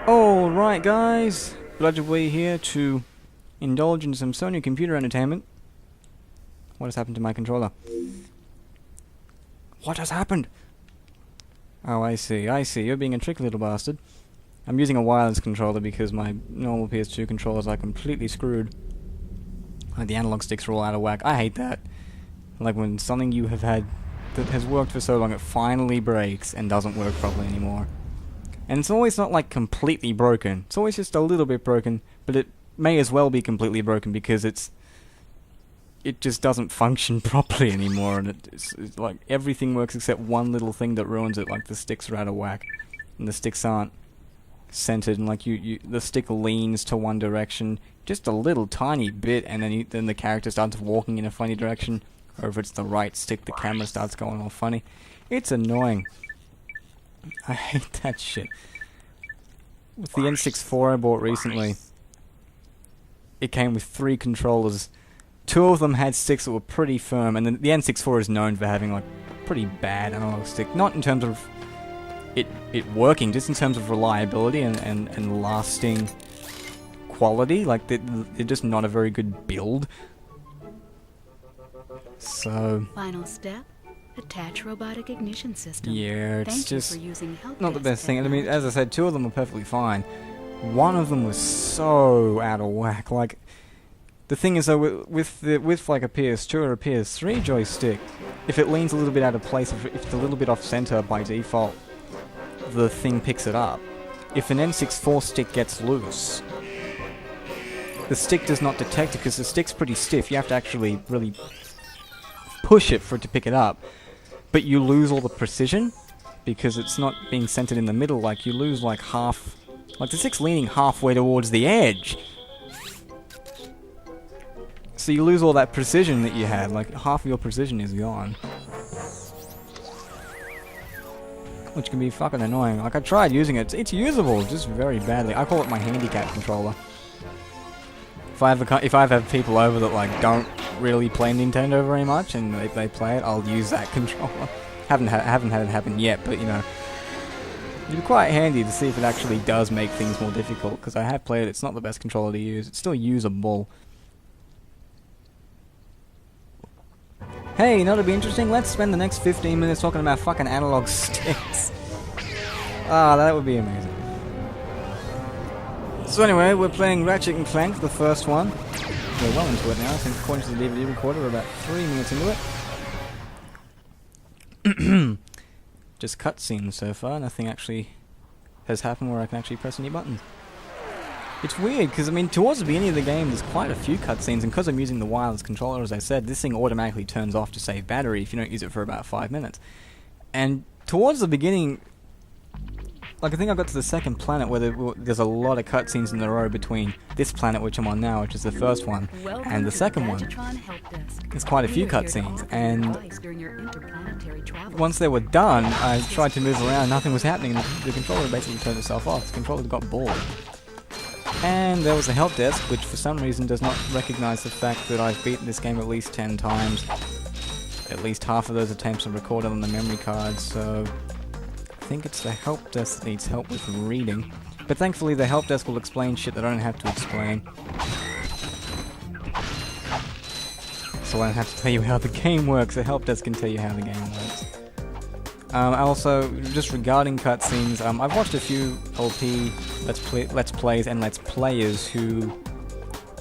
Alright guys, Bludgeonway here to indulge in some Sony computer entertainment. What has happened to my controller? What has happened? Oh, I see, you're being a tricky little bastard. I'm using a wireless controller because my normal PS2 controllers are completely screwed. Like the analog sticks are all out of whack. I hate that. Like when something you have had that has worked for so long, it finally breaks and doesn't work properly anymore. And it's always not like completely broken. It's always just a little bit broken, but it may as well be completely broken because it just doesn't function properly anymore, and it's like everything works except one little thing that ruins it. Like the sticks are out of whack, and the sticks aren't centered, and like the stick leans to one direction just a little tiny bit, and then the character starts walking in a funny direction. Or if it's the right stick, the camera starts going all funny. It's annoying. I hate that shit. With the N64 I bought recently, it came with 3 controllers. 2 of them had sticks that were pretty firm, and the N64 is known for having like pretty bad analog stick. Not in terms of it working, just in terms of reliability and lasting quality. Like they're just not a very good build. So final step. Attach robotic ignition system. yeah, it's Thank just you for using help not the desk best thing. I mean, technology. as I said, 2 of them were perfectly fine. One of them was so out of whack. Like, the thing is though, with like a PS2 or a PS3 joystick, if it leans a little bit out of place, if it's a little bit off center by default, the thing picks it up. If an N64 stick gets loose, the stick does not detect it because the stick's pretty stiff. You have to actually really push it for it to pick it up. But you lose all the precision because it's not being centered in the middle. Like, you lose like half. Like, the stick's leaning halfway towards the edge. So you lose all that precision that you had. Like, half of your precision is gone. Which can be fucking annoying. Like, I tried using it. It's usable, just very badly. I call it my handicap controller. If I ever have people over that like don't really play Nintendo very much and they play it, I'll use that controller. Haven't had it happen yet, but you know, it'd be quite handy to see if it actually does make things more difficult. Because I have played it. It's not the best controller to use. It's still usable. Hey, you know what'd be interesting? Let's spend the next 15 minutes talking about fucking analog sticks. Ah, that would be amazing. So anyway, we're playing Ratchet Clank, the first one. We're well into it now. I think according to the DVD recorder, we're about 3 minutes into it. Just cutscenes so far. Nothing actually has happened where I can actually press any buttons. It's weird, because I mean, towards the beginning of the game, there's quite a few cutscenes, and because I'm using the wireless controller, as I said, this thing automatically turns off to save battery if you don't use it for about 5 minutes. And towards the beginning, like, I think I got to the second planet where there's a lot of cutscenes in a row between this planet, which I'm on now, which is the first one, and the second one. There's quite a few cutscenes, and once they were done, I tried to move around, nothing was happening, and the controller basically turned itself off. The controller got bored. And there was a help desk, which for some reason does not recognize the fact that I've beaten this game at least 10 times. At least half of those attempts are recorded on the memory card, so I think it's the help desk that needs help with reading. But thankfully the help desk will explain shit that I don't have to explain. So I don't have to tell you how the game works, the help desk can tell you how the game works. Also, just regarding cutscenes, I've watched a few LP Let's Plays and Let's Players who,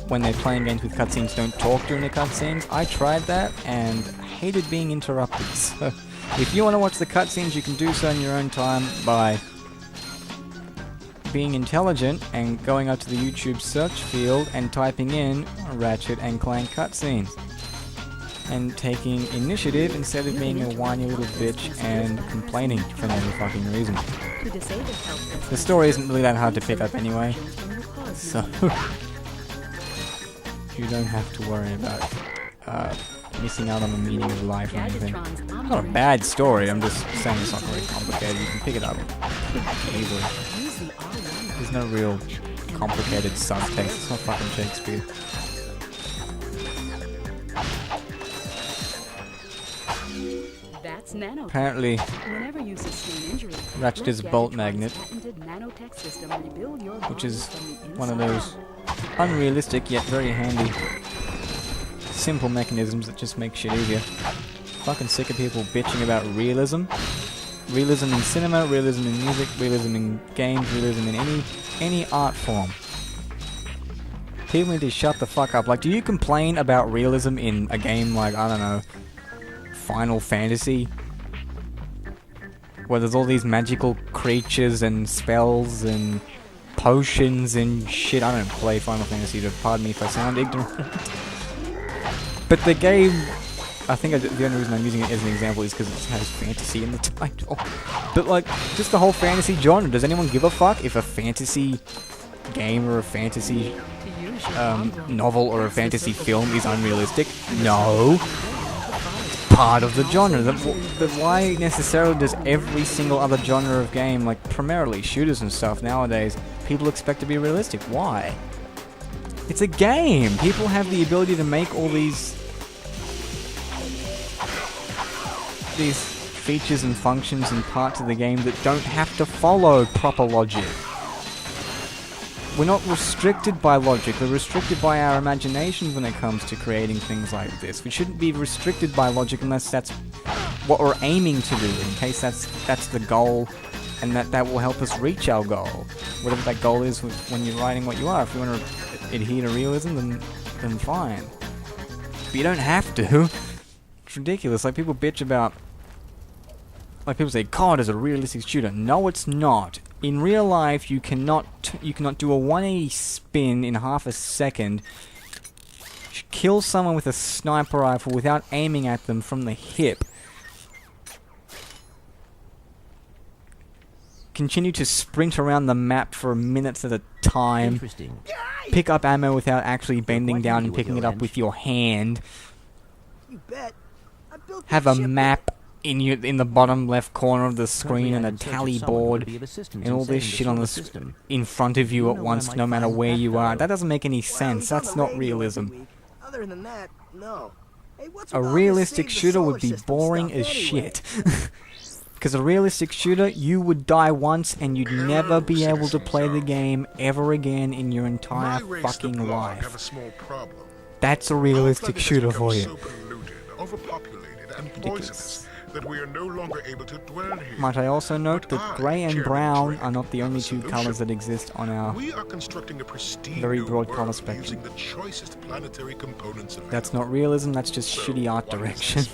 when they're playing games with cutscenes, don't talk during the cutscenes. I tried that and hated being interrupted, so if you want to watch the cutscenes, you can do so in your own time by being intelligent and going up to the YouTube search field and typing in Ratchet and Clank cutscenes. And taking initiative instead of being a whiny little bitch and complaining for no fucking reason. The story isn't really that hard to pick up anyway, so you don't have to worry about missing out on the meaning of life or anything. It's not a bad story, I'm just saying it's not very complicated. You can pick it up easily. There's no real complicated subtext, it's not fucking Shakespeare. Apparently, Ratchet is a bolt magnet, nanotech system rebuild your which is body from the one of inside those out. unrealistic yet very handy, simple mechanisms that just make shit easier. Fucking sick of people bitching about realism. Realism in cinema, realism in music, realism in games, realism in any art form. People need to shut the fuck up. Like, do you complain about realism in a game like, I don't know, Final Fantasy? Where there's all these magical creatures and spells and potions and shit. I don't play Final Fantasy, so pardon me if I sound ignorant. But the game, I think the only reason I'm using it as an example is because it has fantasy in the title. But like, just the whole fantasy genre, does anyone give a fuck if a fantasy game or a fantasy novel or a fantasy film is unrealistic? No. Part of the genre. Why necessarily does every single other genre of game, like primarily shooters and stuff nowadays, people expect to be realistic? Why? It's a game. People have the ability to make all these features and functions and parts of the game that don't have to follow proper logic. We're not restricted by logic, we're restricted by our imagination when it comes to creating things like this. We shouldn't be restricted by logic unless that's what we're aiming to do, in case that's the goal, and that will help us reach our goal. Whatever that goal is when you're writing what you are. If you want to adhere to realism, then fine. But you don't have to. It's ridiculous. Like, people bitch about... Like, people say, COD is a realistic shooter. No, it's not. In real life, you cannot do a 180 spin in half a second, kill someone with a sniper rifle without aiming at them from the hip, continue to sprint around the map for minutes at a time, pick up ammo without actually bending down and picking it up with your hand, have a map in the bottom left corner of the screen and a tally board and all this shit on the in front of you at once, no matter where you are. That doesn't make any sense. That's not realism. Other than that, no. Hey, A realistic shooter would be boring as shit. Because a realistic shooter, you would die once and you'd never be able to play the game ever again in your entire fucking life. That's a realistic shooter for you. Ridiculous. That we are no longer able to dwell here. Might I also note that grey and brown are not the only two colours that exist on our very broad colour spectrum. That's not realism, that's just shitty art direction.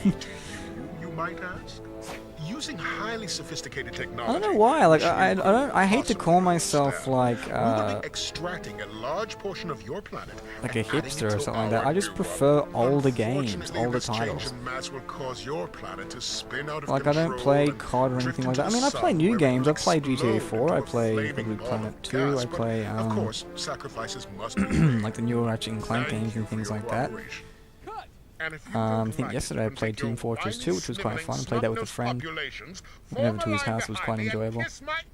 You might ask? Using highly sophisticated technology. I don't know why. Like, I hate to call myself like extracting a large portion of your planet, like a hipster or something like that. I just prefer older games, older titles. Like, I don't play COD or anything like that. I mean, I play new games. I play GTA 4. I play Little Planet 2. I play like the newer Ratchet Clank games and things like that. I think yesterday I played Team Fortress 2, which was quite fun. I played that with a friend. Went over to his house, it was quite enjoyable.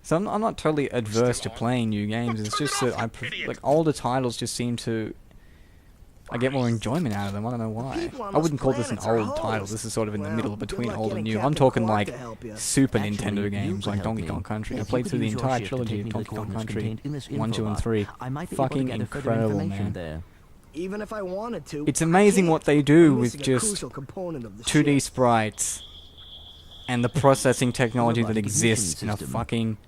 So I'm not totally adverse to playing new games, it's just that like older titles just seem to... I get more enjoyment out of them, I don't know why. I wouldn't call this an old title, this is sort of in the middle between old and new. I'm talking like Super Nintendo games, like Donkey Kong Country. I played through the entire trilogy of Donkey Kong Country 1, 2, and 3. Fucking incredible, man. Even if I wanted to, it's amazing what they do with just 2D sprites and the processing technology that exists in a fucking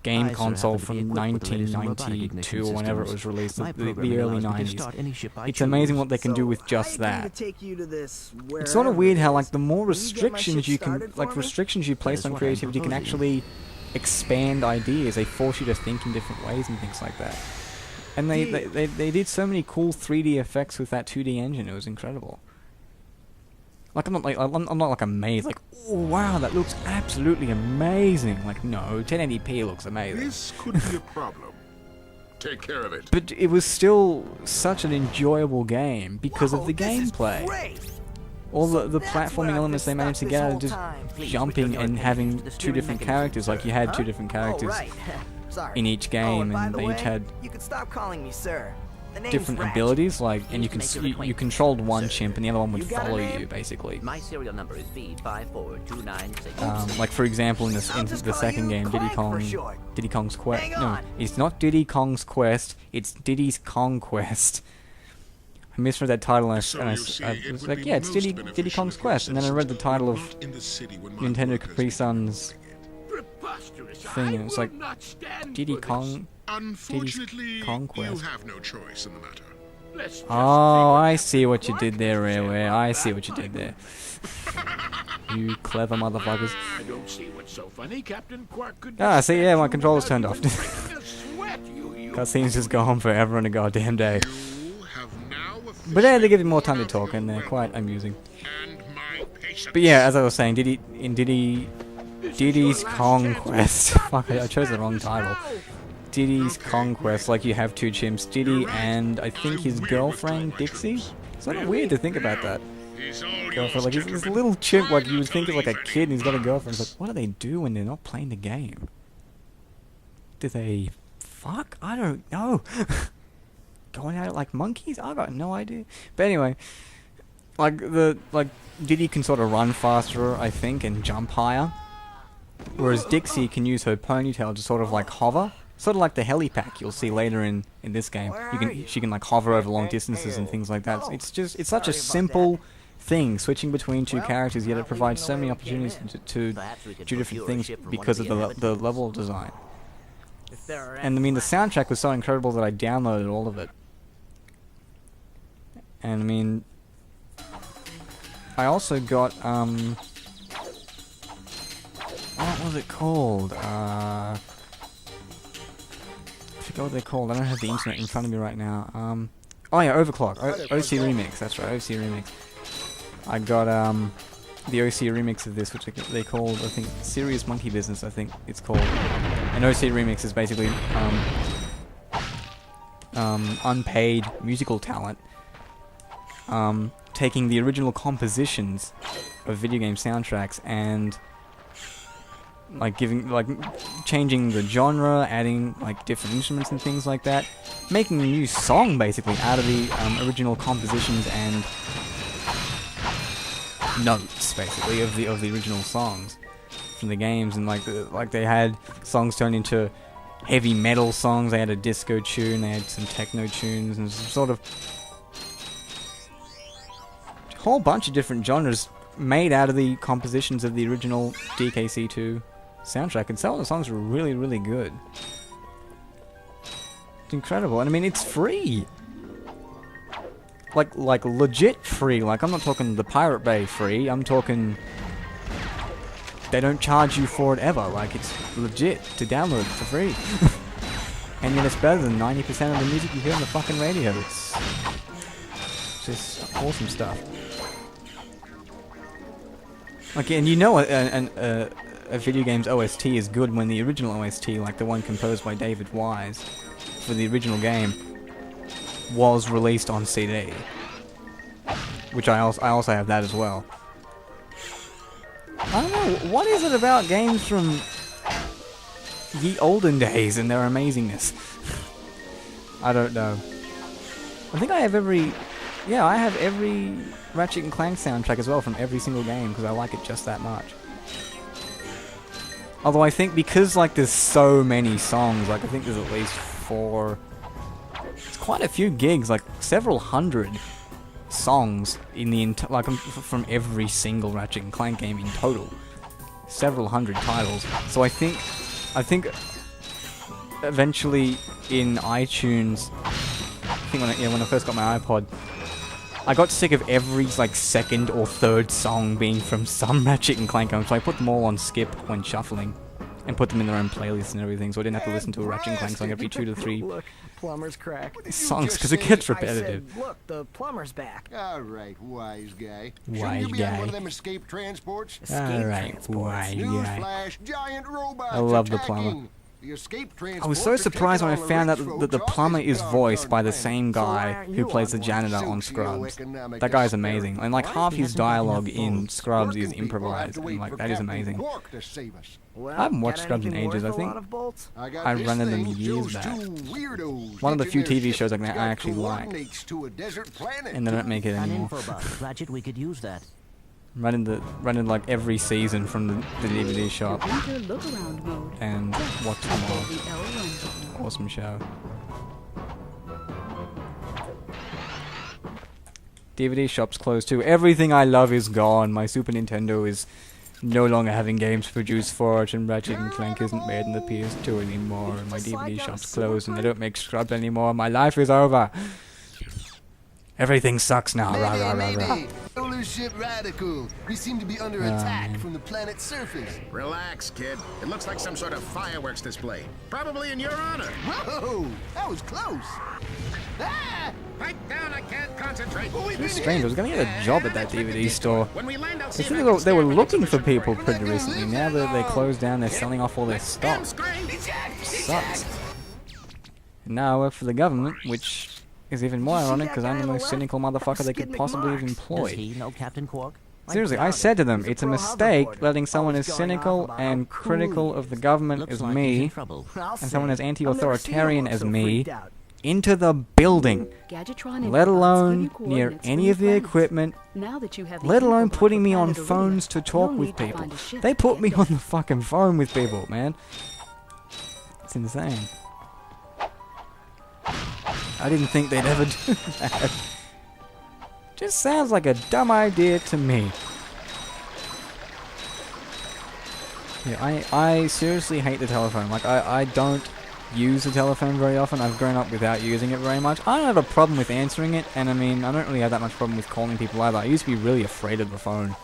game console from 1992 or whenever it was released, the early 90s. It's amazing what they can do with just that. It's sort of weird how, like, the more restrictions you can, like, restrictions you place on creativity can actually expand ideas. They force you to think in different ways and things like that. And they did so many cool 3D effects with that 2D engine. It was incredible. Like, I'm not like amazed. Like, oh wow, that looks absolutely amazing. Like, no, 1080p looks amazing. This could be a problem. Take care of it. But it was still such an enjoyable game because of the gameplay. All the platforming elements they managed to get out of just jumping and having two different characters. Like, you had two different characters in each game, and they each had... You could stop calling me sir. name's different Ratchet. abilities, like, and you can Pleased to s- make you, your you acquaintance. controlled one chimp and the other one would You got a follow name? you, basically. My serial number is B54296. Like for example, in I'll in just the call second you game, Clank for short. Diddy Kong's Quest. Hang No, on. it's not Diddy Kong's Quest. It's Diddy's Conquest. I misread that title, and I was like, yeah, it's Diddy Kong's Quest, and then I read the title of Nintendo Capri Sun's thing, and it's like Diddy Kong. Unfortunately, Conquest. you have no choice in the matter. Oh, I see what you did there, Railway. I see what you did there. You clever motherfuckers. I don't see what's so funny. Captain Quark could See, yeah, my controller's turned off. Sweat, you. Cutscenes just go on forever and a goddamn day. You have now But yeah, they give you more time to talk, and they're quite amusing. and my patience. But yeah, as I was saying, Diddy's Conquest. Fuck, I chose the wrong title. Diddy's Conquest, like you have two chimps, Diddy and I think his girlfriend, Dixie? It's sort of weird to think about that. He's all Girlfriend, yours, like he's this little chimp, like you would think of like a kid and he's got a girlfriend. It's like, what do they do when they're not playing the game? Do they fuck? I don't know. Going at it like monkeys? I got no idea. But anyway, like Diddy can sort of run faster, I think, and jump higher. Whereas Dixie can use her ponytail to sort of like hover. Sort of like the helipack you'll see later in this game. She can like hover over long distances and things like that. It's such a simple thing, switching between two characters, yet it provides so many opportunities to do different things because of the level design. And I mean, the soundtrack was so incredible that I downloaded all of it. And I mean, I also got what was it called? I forgot what they're called. I don't have the internet in front of me right now. Oh yeah, Overclock. OC Remix. That's right, OC Remix. I got the OC remix of this, which they called, I think, Serious Monkey Business. I think it's called. An OC remix is basically unpaid musical talent taking the original compositions of video game soundtracks and changing the genre, adding like different instruments and things like that, making a new song basically out of the original compositions and notes basically of the original songs from the games. And like they had songs turned into heavy metal songs, they had a disco tune, they had some techno tunes, and some sort of whole bunch of different genres made out of the compositions of the original DKC2 soundtrack, and some of the songs were really, really good. It's incredible, and I mean, it's free. Like legit free. Like, I'm not talking the Pirate Bay free, I'm talking they don't charge you for it ever. Like, it's legit to download it for free. And yet it's better than 90% of the music you hear on the fucking radio. It's just awesome stuff. Okay, and you know a video game's OST is good when the original OST, like the one composed by David Wise for the original game, was released on CD. Which I also have that as well. I don't know, what is it about games from ye olden days and their amazingness? I don't know. I think I have every Ratchet Clank soundtrack as well from every single game because I like it just that much. Although I think because like there's so many songs, like I think there's at least it's quite a few gigs, like several hundred songs in the from every single Ratchet and Clank game in total, several hundred titles. So I think eventually in iTunes, I think when I first got my iPod, I got sick of every like second or third song being from some Ratchet and Clank game, so I put them all on skip when shuffling and put them in their own playlists and everything, so I didn't have to listen to a Ratchet and Clank song every 2 to 3 Look, plumber's crack. songs because it gets I repetitive. said, look, the plumber's back. All right, wise guy. Wise Shouldn't you be on guy. one of them escape transports? Alright, why, yeah. Newsflash, giant robots I love the attacking. plumber. The escape I was so surprised when I found out that the plumber is voiced by the same guy who plays the janitor on Scrubs. That guy's amazing. And like half his dialogue in Scrubs is improvised, and like that is amazing. Well, I haven't watched got Scrubs in anything ages, I worth a think. lot of bolts? I rented them years back. One of the few TV shows I actually like. And they don't make it An anymore. info buff. Ratchet, we could use that. Rented like every season from the DVD shop Enter look around mode. and watched them all. The L1 button. Awesome show. DVD shops closed too. Everything I love is gone. My Super Nintendo is no longer having games produced for it, and Ratchet and Clank isn't made in the PS2 anymore, and my DVD shop's closed, and they don't make Scrubs anymore. My life is over. Everything sucks now. Rah, rah, rah, rah. Solar ship Radical. We seem to be under attack from the planet's surface. Relax, kid. It looks like some sort of fireworks display. Probably in your honor. Whoa! That was close. Ah! Pipe down, I can't concentrate. It's strange. I was gonna get a job at that DVD store. When we land, I'll I see if think I can they were stand looking an for exhibition people you. pretty recently. Now that they closed down, they're selling off all their Damn stock. screen. Sucks. And now I work for the government, which is even more ironic because I'm the most cynical motherfucker they could possibly have Does employed. he know Captain Quark? Seriously, I said to them, it's a mistake letting someone as cynical and critical of the government Looks as like he's in me, trouble. and someone as anti-authoritarian as me, into the building, Gadgetron let info bots alone give you near coordinates for any new of the planets. equipment, Now that you have the let alone info bot putting for me on Planet phones to Arena, talk you'll with need to people. find a ship They to put get me there. on the fucking phone with people, man. It's insane. I didn't think they'd ever do that. Just sounds like a dumb idea to me. Yeah, I seriously hate the telephone. Like, I don't use the telephone very often. I've grown up without using it very much. I don't have a problem with answering it, and I mean, I don't really have that much problem with calling people either. I used to be really afraid of the phone.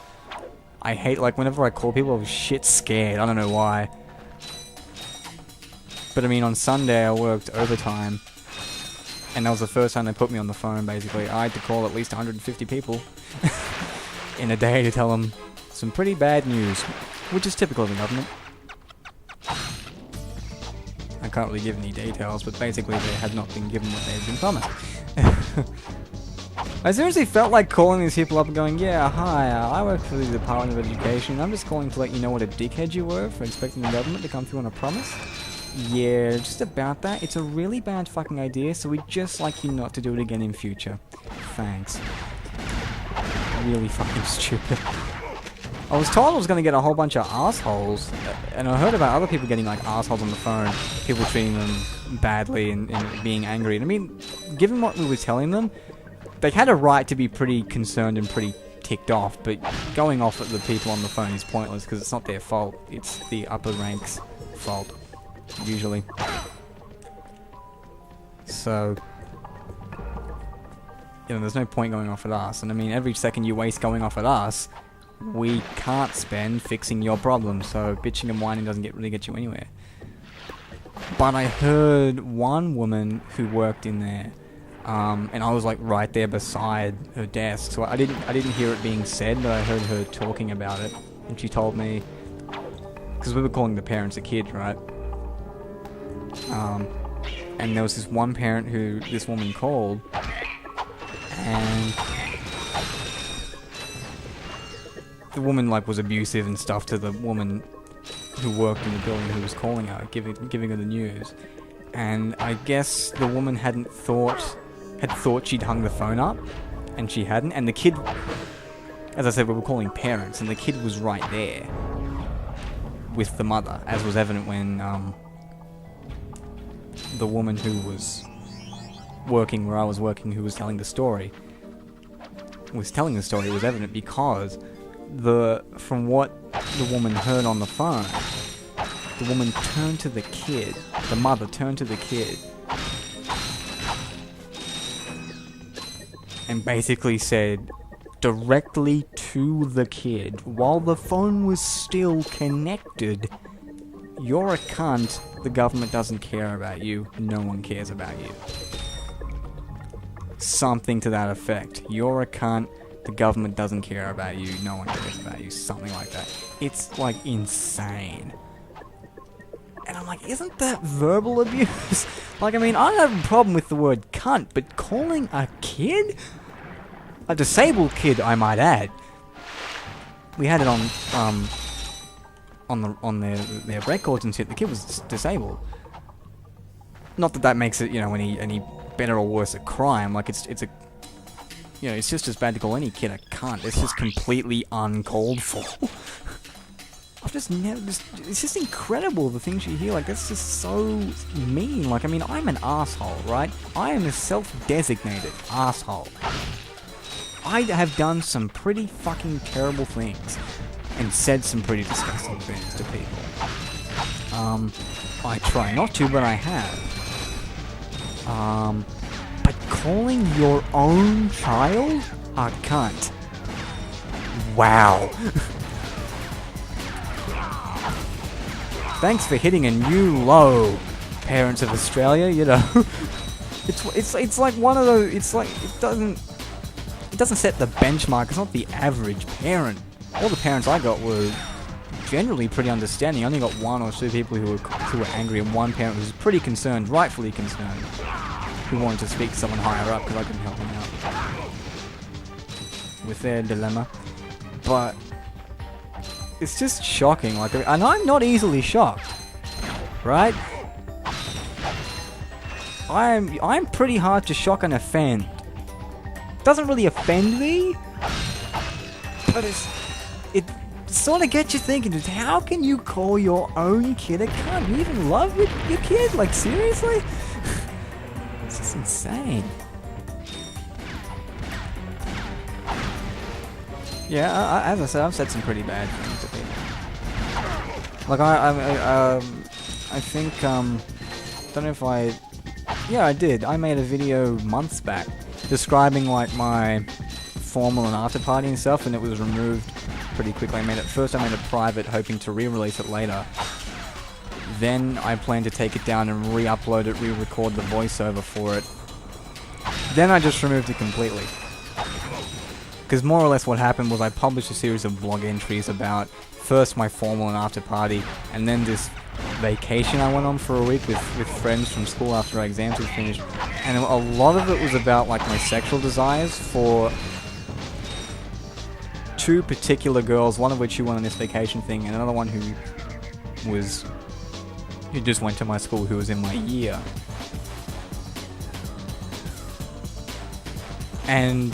I hate, like, whenever I call people, I was shit scared. I don't know why. But I mean, on Sunday I worked overtime, and that was the first time they put me on the phone, basically. I had to call at least 150 people in a day to tell them some pretty bad news, which is typical of the government. I can't really give any details, but basically they had not been given what they had been promised. I seriously felt like calling these people up and going, yeah, hi, I work for the Department of Education. I'm just calling to let you know what a dickhead you were for expecting the government to come through on a promise. Yeah, just about that. It's a really bad fucking idea, so we'd just like you not to do it again in future. Thanks. Really fucking stupid. I was told I was going to get a whole bunch of assholes, and I heard about other people getting like assholes on the phone, people treating them badly and being angry. And I mean, given what we were telling them, they had a right to be pretty concerned and pretty ticked off, but going off at the people on the phone is pointless because it's not their fault, it's the upper ranks' fault, usually. So, you know, there's no point going off at us, and I mean, every second you waste going off at us, we can't spend fixing your problem, so bitching and whining doesn't really get you anywhere. But I heard one woman who worked in there, and I was like right there beside her desk, so I didn't hear it being said, but I heard her talking about it, and she told me, because we were calling the parents a kid, right? And there was this one parent who this woman called, and the woman like was abusive and stuff to the woman who worked in the building who was calling her, giving her the news. And I guess the woman had thought she'd hung the phone up, and she hadn't. And the kid, as I said, we were calling parents, and the kid was right there with the mother, as was evident when the woman who was working where I was working, who was telling the story, was evident because from what the woman heard on the phone, the woman turned to the kid, the mother turned to the kid, and basically said directly to the kid, while the phone was still connected, "You're a cunt, the government doesn't care about you, no one cares about you." Something to that effect. "You're a cunt, the government doesn't care about you, no one cares about you," something like that. It's like insane. And And I'm like, isn't that verbal abuse? Like, I mean, I don't have a problem with the word cunt, but calling a kid? A disabled kid, I might add. We had it on their records and shit. The kid was disabled. Not that that makes it, you know, any better or worse a crime. Like, it's a, you know, it's just as bad to call any kid a cunt. It's just completely uncalled for. I've just never, it's just incredible the things you hear. Like, that's just so mean. Like, I mean, I'm an asshole, right? I am a self-designated asshole. I have done some pretty fucking terrible things and said some pretty disgusting things to people. I try not to, but I have. But calling your own child a cunt? Wow. Thanks for hitting a new low, parents of Australia, you know. It's like one of those, it's like, it doesn't set the benchmark. It's not the average parent. All the parents I got were generally pretty understanding. I only got one or two people who were angry, and one parent who was pretty concerned, rightfully concerned, who wanted to speak to someone higher up because I couldn't help them out with their dilemma. But it's just shocking. Like, and I'm not easily shocked, right? I'm pretty hard to shock and offend. Doesn't really offend me, but it sort of gets you thinking. Just how can you call your own kid a cunt? You even love your kid? Like, seriously? It's just insane. Yeah, as I said, I've said some pretty bad things to people. Like, I think, don't know if yeah, I did. I made a video months back describing, like, my formal and after party and stuff, and it was removed pretty quickly. First I made it private, hoping to re-release it later. Then I planned to take it down and re-upload it, re-record the voiceover for it. Then I just removed it completely. Because more or less what happened was I published a series of blog entries about first my formal and after party, and then this vacation I went on for a week with friends from school after our exams were finished. And a lot of it was about, like, my sexual desires for two particular girls, one of which who went on this vacation thing, and another one who just went to my school, who was in my year. And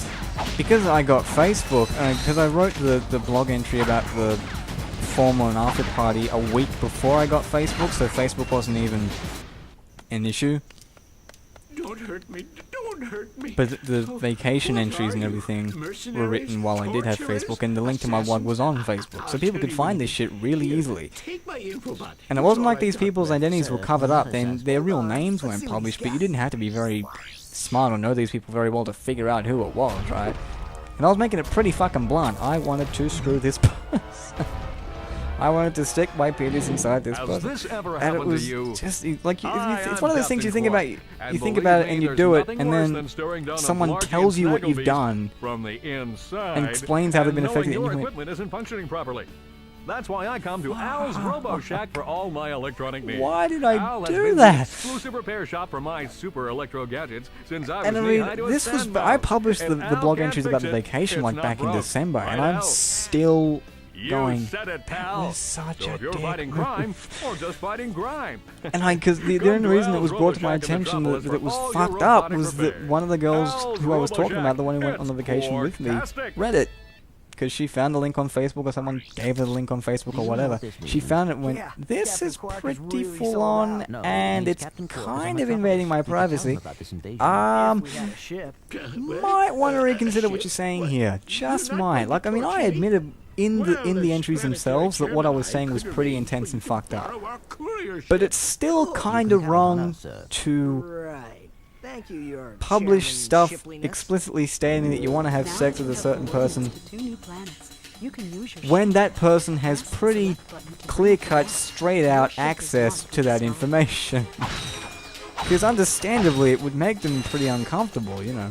because I got Facebook, because I wrote the blog entry about the formal and after party a week before I got Facebook, so Facebook wasn't even an issue. Don't hurt me. Don't hurt me. But the vacation entries and everything were written while I did have Facebook, and the link to my blog was on Facebook, so people could find this shit really easily. And it wasn't like these people's identities were covered up, then their real names weren't published, but you didn't have to be very smart or know these people very well to figure out who it was, right? And I was making it pretty fucking blunt. I wanted to screw this person. I wanted to stick my penis inside this person. And it was just like, it's one of those things you think about. You think about it and you do it, and then someone tells you what you've done and explains how they've been affected. And you equipment isn't functioning properly. That's why I come to Al's Robo Shack for all my electronic needs. Why did I do that? Exclusive repair shop for my super electro gadgets since I was and I mean, this was, I published the blog entries about the vacation like back in December, and I'm still going, that was such a dick fighting crime or just fighting grime. And because the only reason it was brought to my attention that it was fucked up was that one of the girls who I was talking about, the one who went on the vacation with me, read it. Because she found the link on Facebook, or someone gave her the link on Facebook, or whatever. She found it and went, this is pretty full on, and it's kind of invading my privacy. Might want to reconsider what you're saying here. Just might. Like, I mean, I admitted in the entries themselves that what I was saying was pretty intense and fucked up. But it's still kind of wrong to publish stuff explicitly stating that you want to have sex with a certain person when that person has pretty clear-cut, straight-out access to that information. Because understandably it would make them pretty uncomfortable, you know.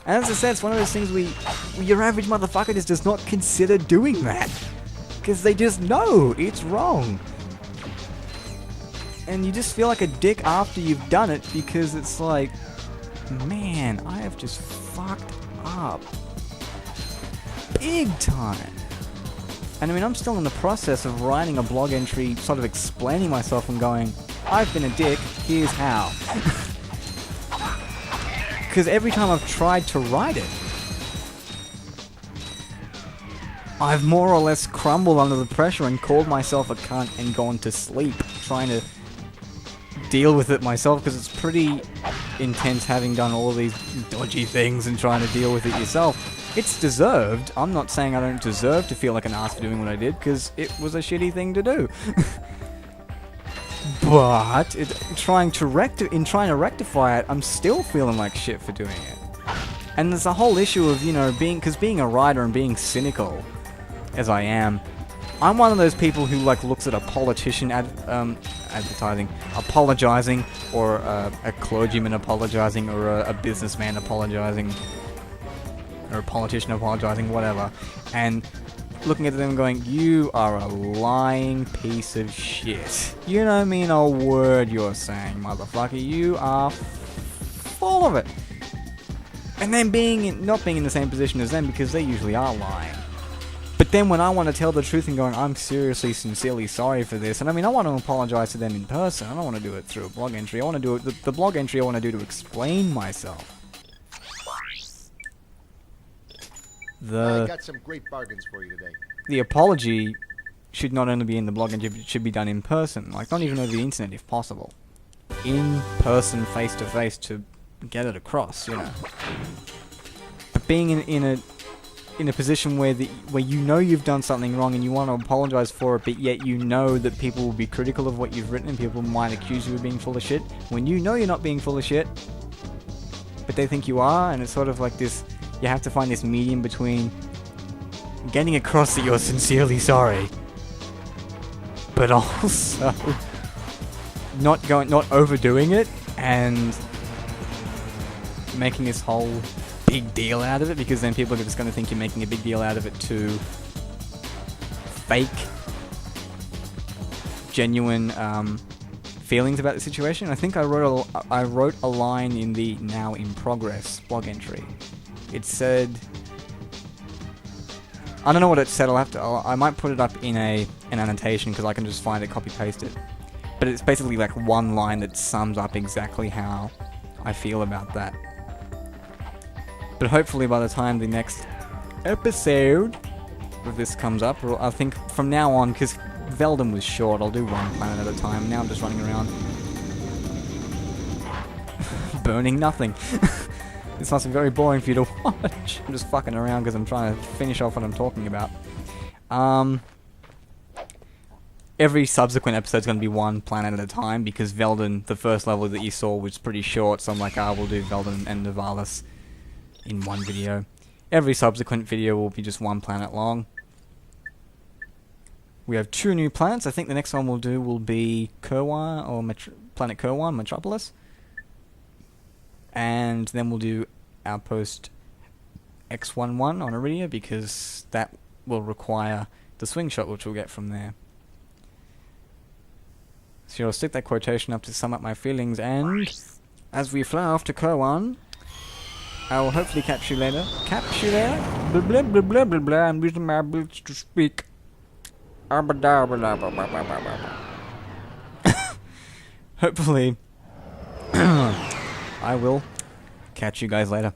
And as I said, it's one of those things your average motherfucker just does not consider doing that. Because they just know it's wrong. And you just feel like a dick after you've done it, because it's like, man, I have just fucked up. Big time. And I mean, I'm still in the process of writing a blog entry, sort of explaining myself and going, I've been a dick, here's how. Because every time I've tried to write it, I've more or less crumbled under the pressure and called myself a cunt and gone to sleep, trying to deal with it myself, because it's pretty intense having done all these dodgy things and trying to deal with it yourself. It's deserved. I'm not saying I don't deserve to feel like an ass for doing what I did, because it was a shitty thing to do. But trying to rectify it, I'm still feeling like shit for doing it. And there's a whole issue of, you know, being a writer and being cynical, as I am, I'm one of those people who like looks at a politician advertising, apologizing, or a clergyman apologizing, or a businessman apologizing, or a politician apologizing, whatever, and looking at them going, you are a lying piece of shit. You don't mean a word you're saying, motherfucker. You are full of it. And then not being in the same position as them, because they usually are lying. But then when I want to tell the truth and going, I'm seriously, sincerely sorry for this, and I mean, I want to apologize to them in person. I don't want to do it through a blog entry. I want to do it, the blog entry I want to do to explain myself. I got some great bargains for you today. The apology should not only be in the blog entry, but it should be done in person. Like, not even over the internet if possible. In person, face to face, to get it across, you know. But being in a position where you know you've done something wrong and you want to apologize for it, but yet you know that people will be critical of what you've written and people might accuse you of being full of shit, when you know you're not being full of shit, but they think you are, and it's sort of like this, you have to find this medium between getting across that you're sincerely sorry, but also not overdoing it and making this whole big deal out of it, because then people are just going to think you're making a big deal out of it to fake genuine feelings about the situation. I think I wrote a line in the Now in Progress blog entry. It said, I don't know what it said. I might put it up in an annotation, because I can just find it, copy paste it. But it's basically like one line that sums up exactly how I feel about that. But hopefully by the time the next episode of this comes up, I think from now on, because Veldin was short, I'll do one planet at a time. Now I'm just running around burning nothing. This must be very boring for you to watch. I'm just fucking around because I'm trying to finish off what I'm talking about. Every subsequent episode's going to be one planet at a time, because Veldin, the first level that you saw, was pretty short, so I'm like, we'll do Veldin and Nivalis in one video. Every subsequent video will be just one planet long. We have 2 new planets. I think the next one we'll do will be Kerwan, or Planet Kerwan, Metropolis. And then we'll do Outpost X11 on Iridia, because that will require the swing shot, which we'll get from there. So I'll stick that quotation up to sum up my feelings, and as we fly off to Kerwan, I will hopefully catch you later. Catch you later? Blah blah blah blah blah blah. I'm using my ability to speak. Hopefully, I will catch you guys later.